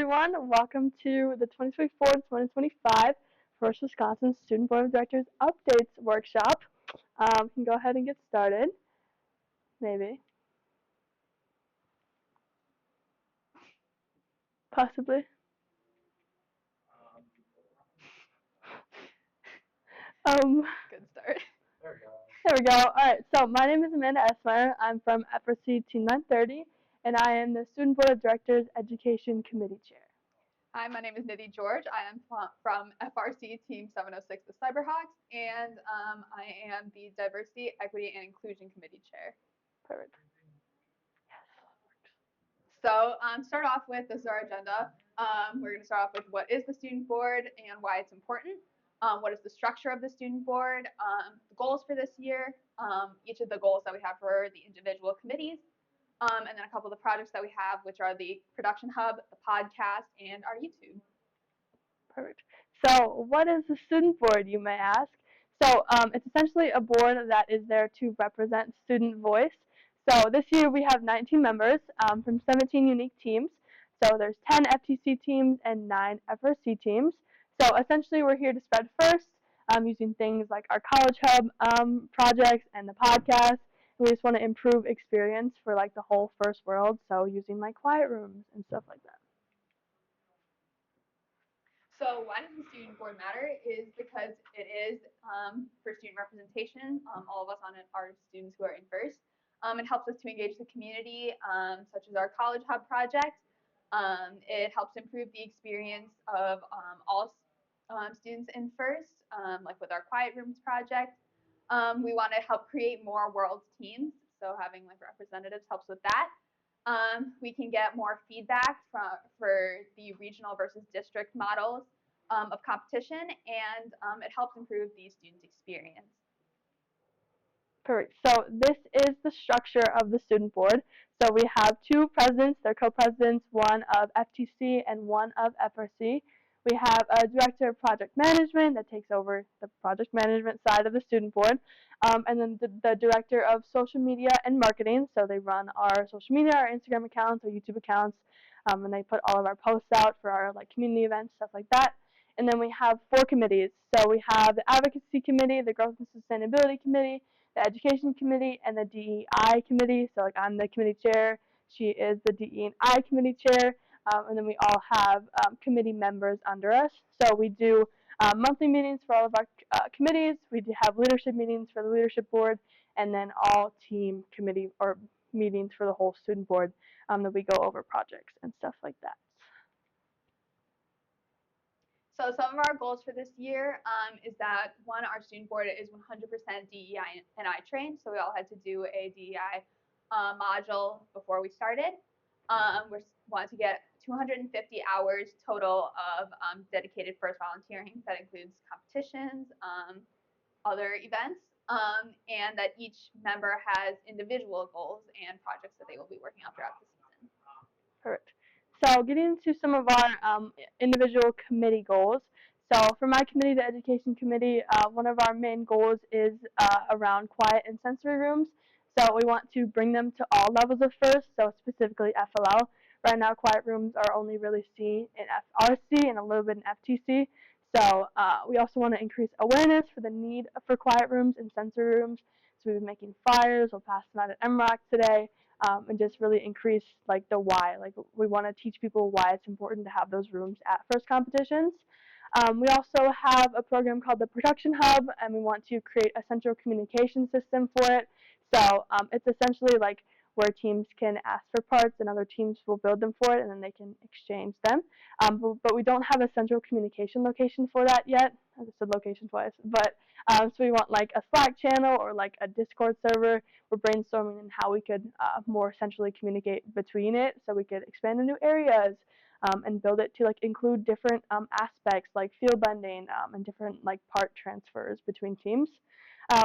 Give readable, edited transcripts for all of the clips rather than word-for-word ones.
everyone. Welcome to the 2024-2025 First Wisconsin Student Board of Directors Updates Workshop. We can go ahead and get started. Maybe. Possibly. Good start. There we go. All right, so my name is Amanda Esmeyer. I'm from FRC Team 930, and I am the Student Board of Directors Education Committee Chair. Hi, my name is Nidhi George. I am from FRC Team 706, the Cyberhawks, and I am the Diversity, Equity, and Inclusion Committee Chair. Perfect. So, start off with this is our agenda. We're going to start off with what is the student board and why it's important. What is the structure of the student board? The goals for this year. Each of the goals that we have for the individual committees. And then a couple of the projects that we have, which are the production hub, the podcast, and our YouTube. Perfect. So, what is the student board, you may ask? So, it's essentially a board that is there to represent student voice. So, this year we have 19 members from 17 unique teams. So, there's 10 FTC teams and 9 FRC teams. So, essentially, we're here to spread first using things like our college hub projects and the podcast. We just want to improve experience for like the whole first world. So, using like quiet rooms and stuff like that. So why does the student board matter is because it is for student representation. All of us on it are students who are in first. It helps us to engage the community, such as our College Hub project. It helps improve the experience of all students in first, like with our Quiet Rooms project. We want to help create more world's teams, so having like representatives helps with that. We can get more feedback for the regional versus district models of competition, and it helps improve the student experience. Perfect. So this is the structure of the student board. So we have 2 presidents, they're co-presidents, one of FTC and one of FRC. We have a director of project management that takes over the project management side of the student board, and then the director of social media and marketing. So they run our social media, our Instagram accounts, our YouTube accounts, and they put all of our posts out for our like community events, stuff like that. And then we have 4 committees. So we have the advocacy committee, the growth and sustainability committee, the education committee, and the DEI committee. So like I'm the committee chair, she is the DEI committee chair, and then we all have committee members under us. So we do monthly meetings for all of our committees. We do have leadership meetings for the leadership board, and then all team committee or meetings for the whole student board that we go over projects and stuff like that. So some of our goals for this year is that one, our student board is 100% DEI and I trained, so we all had to do a DEI module before we started. We want to get 250 hours total of dedicated first volunteering. That includes competitions, other events, and that each member has individual goals and projects that they will be working on throughout the season. Perfect. So getting into some of our individual committee goals. So for my committee, the education committee, one of our main goals is around quiet and sensory rooms. So we want to bring them to all levels of first, so specifically FLL. Right now, quiet rooms are only really seen in FRC and a little bit in FTC. So we also want to increase awareness for the need for quiet rooms and sensory rooms. So we've been making flyers. We'll pass them out at MROC today. And just really increase like the why. Like we want to teach people why it's important to have those rooms at first competitions. We also have a program called the Production Hub, and we want to create a central communication system for it. So it's essentially like where teams can ask for parts and other teams will build them for it, and then they can exchange them. But we don't have a central communication location for that yet. I just said location twice. But so we want like a Slack channel or like a Discord server. We're brainstorming on how we could more centrally communicate between it, so we could expand to new areas and build it to like include different aspects like field bending and different like part transfers between teams.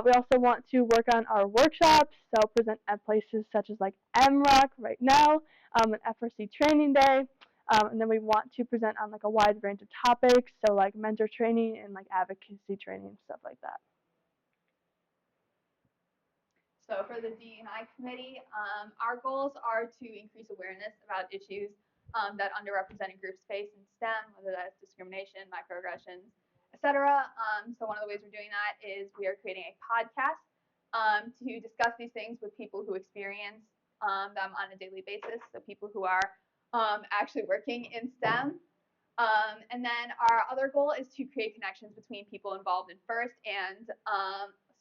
We also want to work on our workshops, so present at places such as like MROC right now, and FRC Training Day. And then we want to present on like a wide range of topics, so like mentor training and like advocacy training, stuff like that. So for the DEI committee, our goals are to increase awareness about issues that underrepresented groups face in STEM, whether that's discrimination, microaggressions, etc. So one of the ways we're doing that is we are creating a podcast to discuss these things with people who experience them on a daily basis, so people who are actually working in STEM. And then our other goal is to create connections between people involved in FIRST, and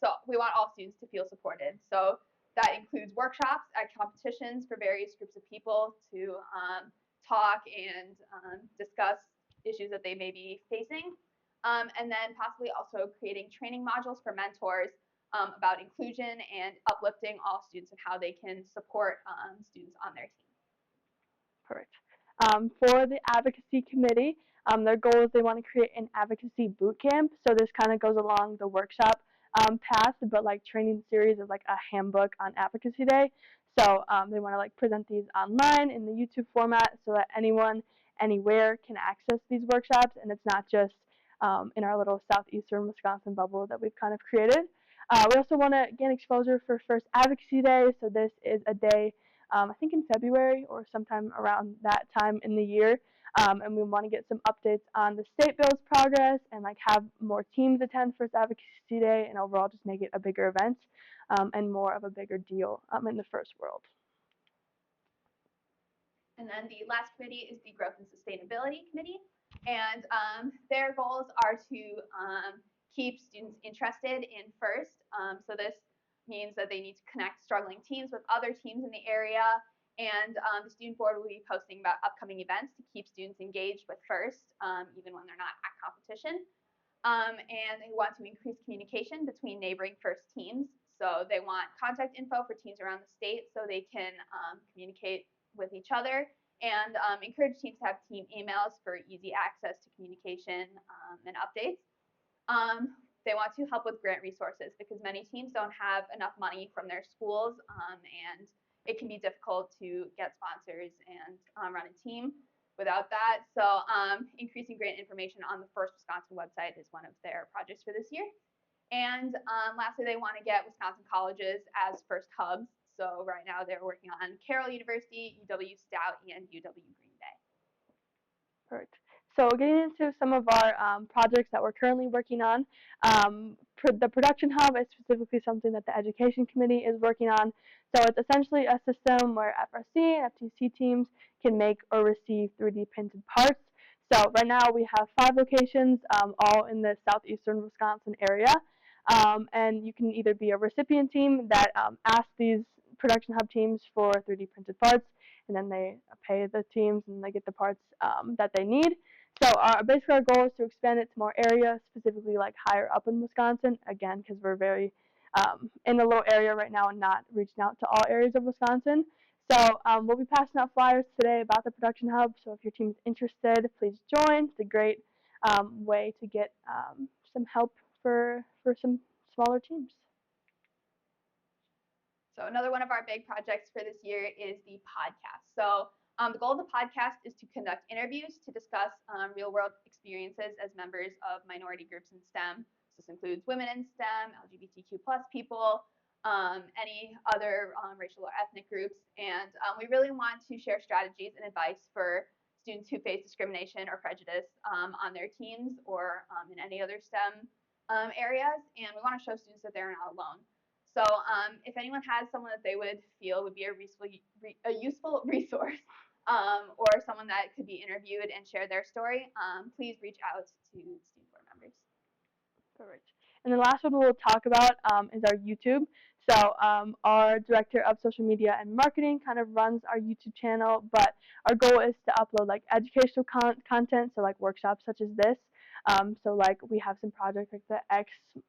so we want all students to feel supported. So that includes workshops at competitions for various groups of people to talk and discuss issues that they may be facing. And then possibly also creating training modules for mentors about inclusion and uplifting all students and how they can support students on their team. Correct. For the advocacy committee, their goal is they want to create an advocacy boot camp. So this kind of goes along the workshop path, but like training series of like a handbook on Advocacy Day. So they want to like present these online in the YouTube format so that anyone, anywhere can access these workshops, and it's not just in our little southeastern Wisconsin bubble that we've kind of created. We also want to gain exposure for First Advocacy Day. So this is a day I think in February or sometime around that time in the year. And we want to get some updates on the state bill's progress and like have more teams attend First Advocacy Day and overall just make it a bigger event and more of a bigger deal in the first world. And then the last committee is the Growth and Sustainability Committee. And their goals are to keep students interested in FIRST. So this means that they need to connect struggling teams with other teams in the area. And the student board will be posting about upcoming events to keep students engaged with FIRST, even when they're not at competition. And they want to increase communication between neighboring FIRST teams. So they want contact info for teams around the state so they can communicate with each other, and encourage teams to have team emails for easy access to communication and updates. They want to help with grant resources because many teams don't have enough money from their schools, and it can be difficult to get sponsors and run a team without that. So increasing grant information on the First Wisconsin website is one of their projects for this year. And lastly, they want to get Wisconsin colleges as FIRST hubs. So right now they're working on Carroll University, UW Stout, and UW Green Bay. Perfect. So getting into some of our projects that we're currently working on, the production hub is specifically something that the education committee is working on. So it's essentially a system where FRC and FTC teams can make or receive 3D printed parts. So right now we have 5 locations, all in the southeastern Wisconsin area. And you can either be a recipient team that asks these production hub teams for 3D printed parts, and then they pay the teams and they get the parts that they need. So basically our goal is to expand it to more areas, specifically like higher up in Wisconsin, again, because we're very in a little area right now and not reaching out to all areas of Wisconsin. So we'll be passing out flyers today about the production hub. So if your team is interested, please join. It's a great way to get some help for some smaller teams. So another one of our big projects for this year is the podcast. So the goal of the podcast is to conduct interviews to discuss real-world experiences as members of minority groups in STEM. So this includes women in STEM, LGBTQ+ people, any other racial or ethnic groups. And we really want to share strategies and advice for students who face discrimination or prejudice on their teams or in any other STEM areas. And we want to show students that they're not alone. So if anyone has someone that they would feel would be a useful resource or someone that could be interviewed and share their story, please reach out to student board members. Perfect. And the last one we'll talk about is our YouTube. So our director of social media and marketing kind of runs our YouTube channel, but our goal is to upload like educational content, so like workshops such as this. So like we have some projects like the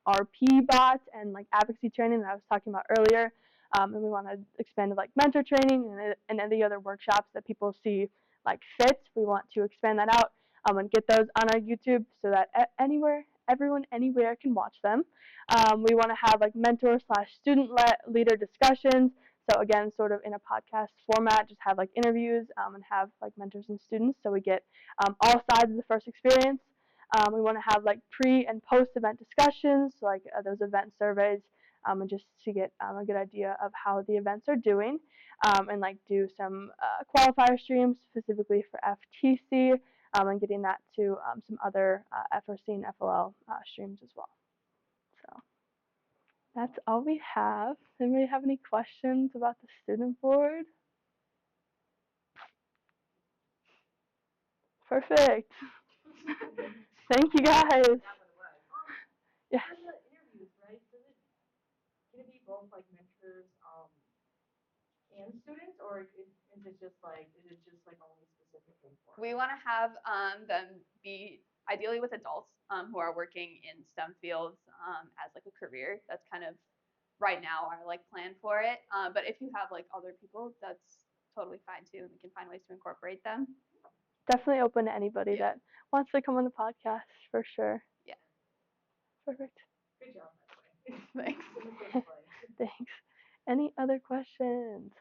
XRP bot and like advocacy training that I was talking about earlier. And we want to expand to like mentor training and any other workshops that people see like fit. We want to expand that out and get those on our YouTube so that everyone anywhere can watch them. We want to have like mentor/student leader discussions. So again, sort of in a podcast format, just have like interviews and have like mentors and students so we get all sides of the first experience. We want to have like pre and post event discussions, so like those event surveys and just to get a good idea of how the events are doing, and like do some qualifier streams specifically for FTC, and getting that to some other FRC and FLL streams as well. So that's all we have. Anybody have any questions about the student board? Perfect. Thank you guys. Yeah. For the interviews, right? Can it be both like mentors and students, or is it just like only specifically for? We want to have them be ideally with adults who are working in STEM fields as like a career. That's kind of right now our like plan for it. But if you have like other people, that's totally fine too, and we can find ways to incorporate them. Definitely open to anybody Yeah. that wants to come on the podcast for sure. Yeah. Perfect. Good job, by the way. Thanks. In the first place. Thanks. Any other questions?